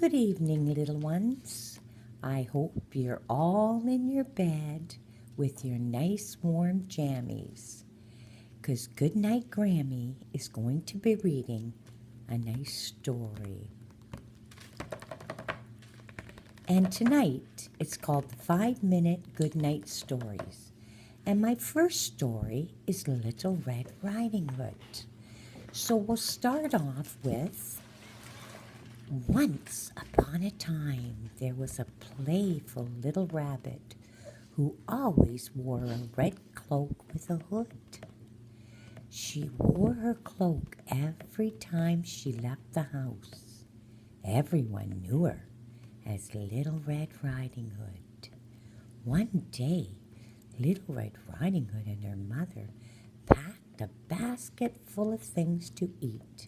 Good evening, little ones. I hope you're all in your bed with your nice warm jammies, 'cause Goodnight Grammie is going to be reading a nice story. And tonight it's called the 5-Minute Goodnight Stories. And my first story is Little Red Riding Hood. So we'll start off with once upon a time, there was a playful little rabbit who always wore a red cloak with a hood. She wore her cloak every time she left the house. Everyone knew her as Little Red Riding Hood. One day, Little Red Riding Hood and her mother packed a basket full of things to eat.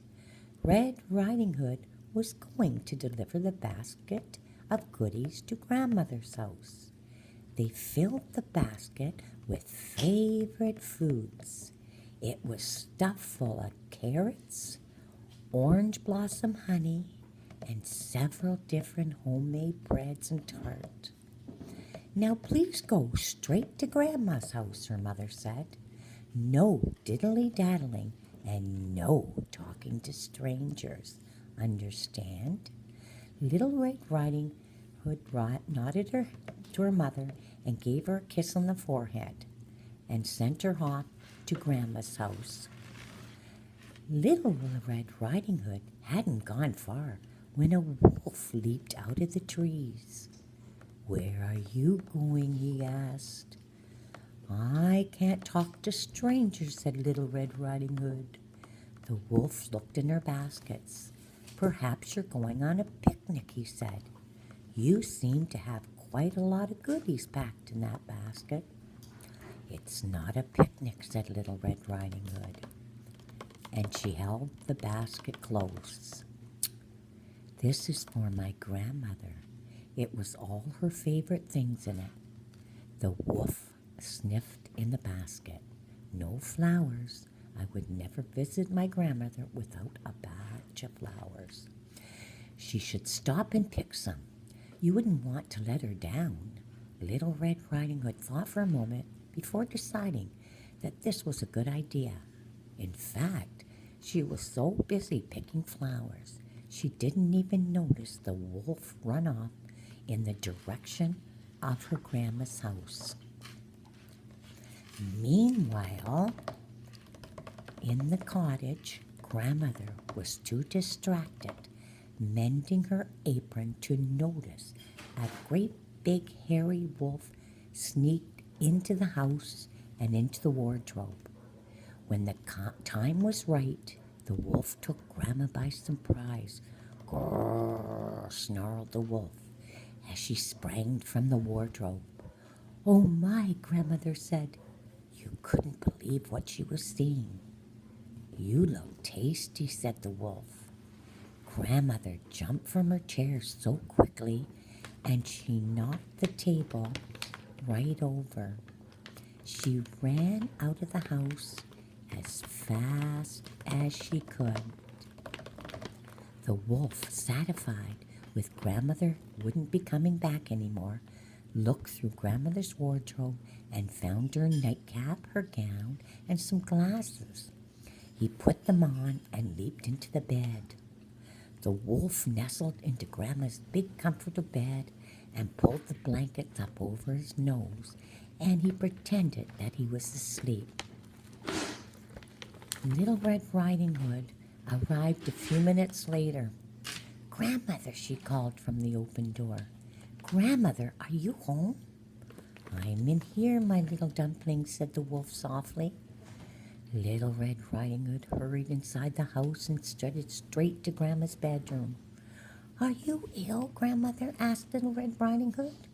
Red Riding Hood was going to deliver the basket of goodies to Grandmother's house. They filled the basket with favorite foods. It was stuffed full of carrots, orange blossom honey, and several different homemade breads and tarts. Now please go straight to Grandma's house, her mother said. No diddly-daddling and no talking to strangers. Understand? Little Red Riding Hood nodded to her mother and gave her a kiss on the forehead and sent her off to Grandma's house. Little Red Riding Hood hadn't gone far when a wolf leaped out of the trees. "Where are you going?" he asked. "I can't talk to strangers," said Little Red Riding Hood. The wolf looked in her baskets. "Perhaps you're going on a picnic," he said. "You seem to have quite a lot of goodies packed in that basket." "It's not a picnic," said Little Red Riding Hood, and she held the basket close. "This is for my grandmother. It was all her favorite things in it." The wolf sniffed in the basket. "No flowers. I would never visit my grandmother without a batch of flowers. She should stop and pick some. You wouldn't want to let her down." Little Red Riding Hood thought for a moment before deciding that this was a good idea. In fact, she was so busy picking flowers, she didn't even notice the wolf run off in the direction of her grandma's house. Meanwhile, in the cottage, Grandmother was too distracted mending her apron to notice a great big hairy wolf sneaked into the house and into the wardrobe. When the time was right, the wolf took Grandma by surprise. "Grrr," snarled the wolf as she sprang from the wardrobe. "Oh my," Grandmother said. You couldn't believe what she was seeing. "You look tasty," said the wolf. Grandmother jumped from her chair so quickly, and she knocked the table right over. She ran out of the house as fast as she could. The wolf, satisfied with Grandmother wouldn't be coming back anymore, looked through Grandmother's wardrobe and found her nightcap, her gown, and some glasses. He put them on and leaped into the bed. The wolf nestled into Grandma's big comfortable bed and pulled the blankets up over his nose, and he pretended that he was asleep. Little Red Riding Hood arrived a few minutes later. "Grandmother," she called from the open door. "Grandmother, are you home?" "I'm in here, my little dumpling," said the wolf softly. Little Red Riding Hood hurried inside the house and started straight to Grandma's bedroom. "Are you ill, Grandmother?" asked Little Red Riding Hood.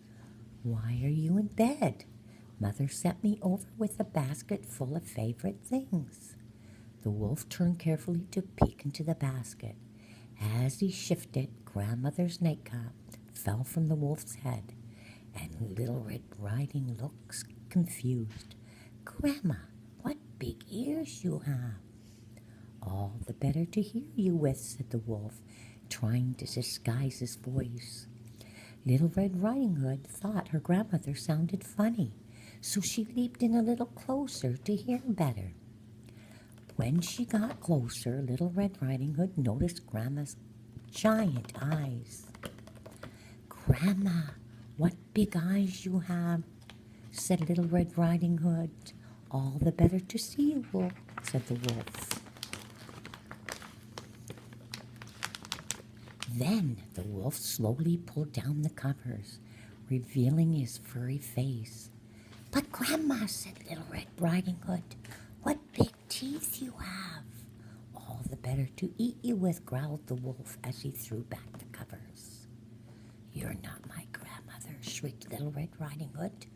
"Why are you in bed?" "Mother sent me over with a basket full of favorite things." The wolf turned carefully to peek into the basket. As he shifted, Grandmother's nightcap fell from the wolf's head, and Little Red Riding looks confused. "Grandma, what big ears you have!" "All the better to hear you with," said the wolf. trying to disguise his voice. Little Red Riding Hood thought her grandmother sounded funny, so she leaped in a little closer to hear better. When she got closer, Little Red Riding Hood noticed Grandma's giant eyes. "Grandma, what big eyes you have," said Little Red Riding Hood. "All the better to see you, Wolf," said the wolf. Then the wolf slowly pulled down the covers, revealing his furry face. "But Grandma," said Little Red Riding Hood, "what big teeth you have." "All the better to eat you with," growled the wolf as he threw back the covers. "You're not my grandmother," shrieked Little Red Riding Hood.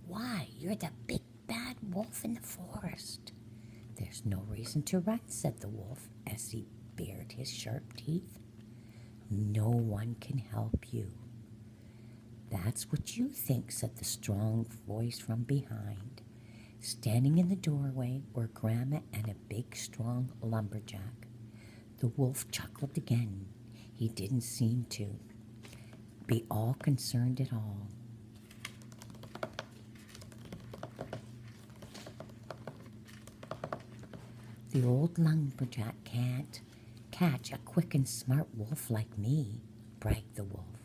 "Why, you're the big bad wolf in the forest." "There's no reason to run," said the wolf as he bared his sharp teeth. "No one can help you." "That's what you think," said the strong voice from behind. Standing in the doorway were Grandma and a big, strong lumberjack. The wolf chuckled again. He didn't seem to be all concerned at all. "The old lumberjack can't catch a quick and smart wolf like me," bragged the wolf.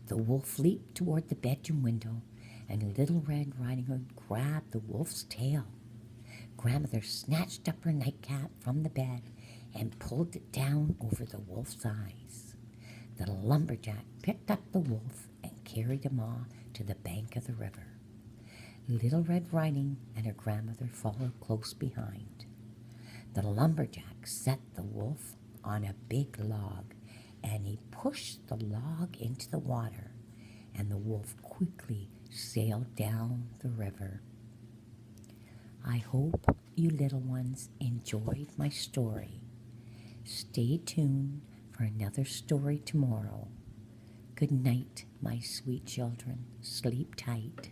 The wolf leaped toward the bedroom window, and Little Red Riding Hood grabbed the wolf's tail. Grandmother snatched up her nightcap from the bed and pulled it down over the wolf's eyes. The lumberjack picked up the wolf and carried him off to the bank of the river. Little Red Riding and her grandmother followed close behind. The lumberjack set the wolf on a big log, and he pushed the log into the water, and the wolf quickly sailed down the river. I hope you little ones enjoyed my story. Stay tuned for another story tomorrow. Good night, my sweet children. Sleep tight.